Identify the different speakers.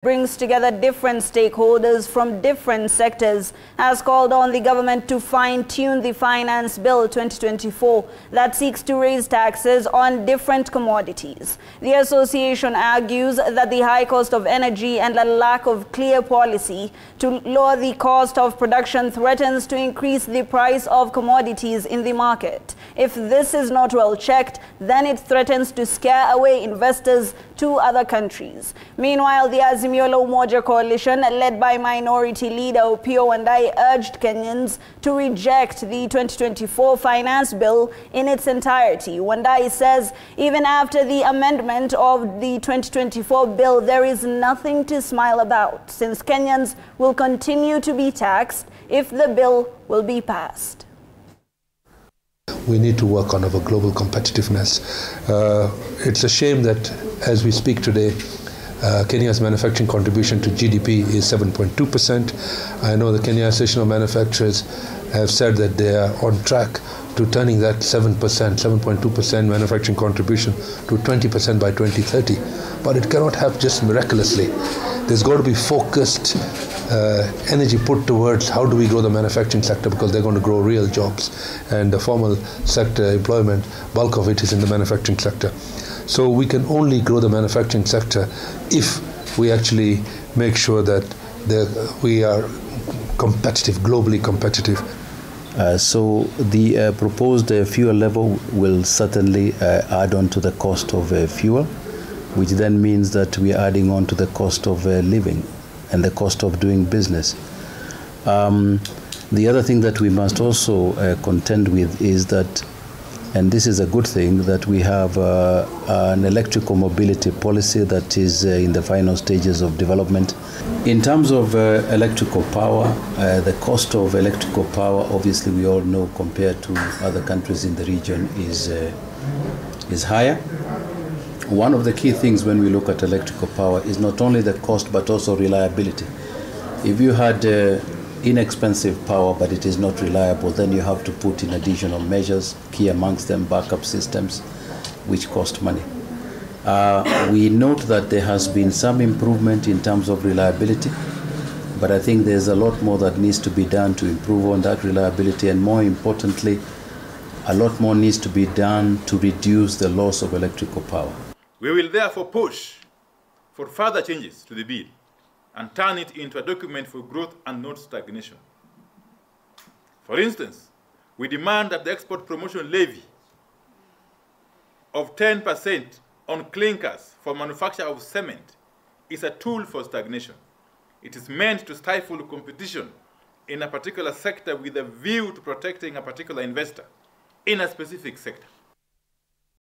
Speaker 1: brings together different stakeholders from different sectors, has called on the government to fine-tune the Finance Bill 2024 that seeks to raise taxes on different commodities. The association argues that the high cost of energy and a lack of clear policy to lower the cost of production threatens to increase the price of commodities in the market. If this is not well checked, then it threatens to scare away investors to other countries. Meanwhile, the Azimio la Umoja coalition, led by Minority Leader Opiyo Wandayi, urged Kenyans to reject the 2024 Finance Bill in its entirety. Wandayi says even after the amendment of the 2024 bill, there is nothing to smile about, since Kenyans will continue to be taxed if the bill will be passed.
Speaker 2: We need to work on our global competitiveness. It's a shame that as we speak today, Kenya's manufacturing contribution to GDP is 7.2%. I know the Kenya Association of Manufacturers have said that they are on track to turning that 7.2% manufacturing contribution to 20% by 2030. But it cannot happen just miraculously. There's got to be focused energy put towards how do we grow the manufacturing sector, because they're going to grow real jobs, and the formal sector employment, bulk of it is in the manufacturing sector. So we can only grow the manufacturing sector if we actually make sure that we are competitive, globally competitive.
Speaker 3: So the proposed fuel level will certainly add on to the cost of fuel, which then means that we are adding on to the cost of living and the cost of doing business. The other thing that we must also contend with is that, and this is a good thing, that we have an electrical mobility policy that is in the final stages of development. In terms of electrical power, the cost of electrical power, obviously we all know, compared to other countries in the region, is higher. One of the key things when we look at electrical power is not only the cost but also reliability. If you had inexpensive power but it is not reliable, then you have to put in additional measures, key amongst them backup systems, which cost money. We note that there has been some improvement in terms of reliability, but I think there's a lot more that needs to be done to improve on that reliability, and more importantly, a lot more needs to be done to reduce the loss of electrical power.
Speaker 4: We will therefore push for further changes to the bill and turn it into a document for growth and not stagnation. For instance, we demand that the export promotion levy of 10% on clinkers for manufacture of cement is a tool for stagnation. It is meant to stifle competition in a particular sector with a view to protecting a particular investor in a specific sector.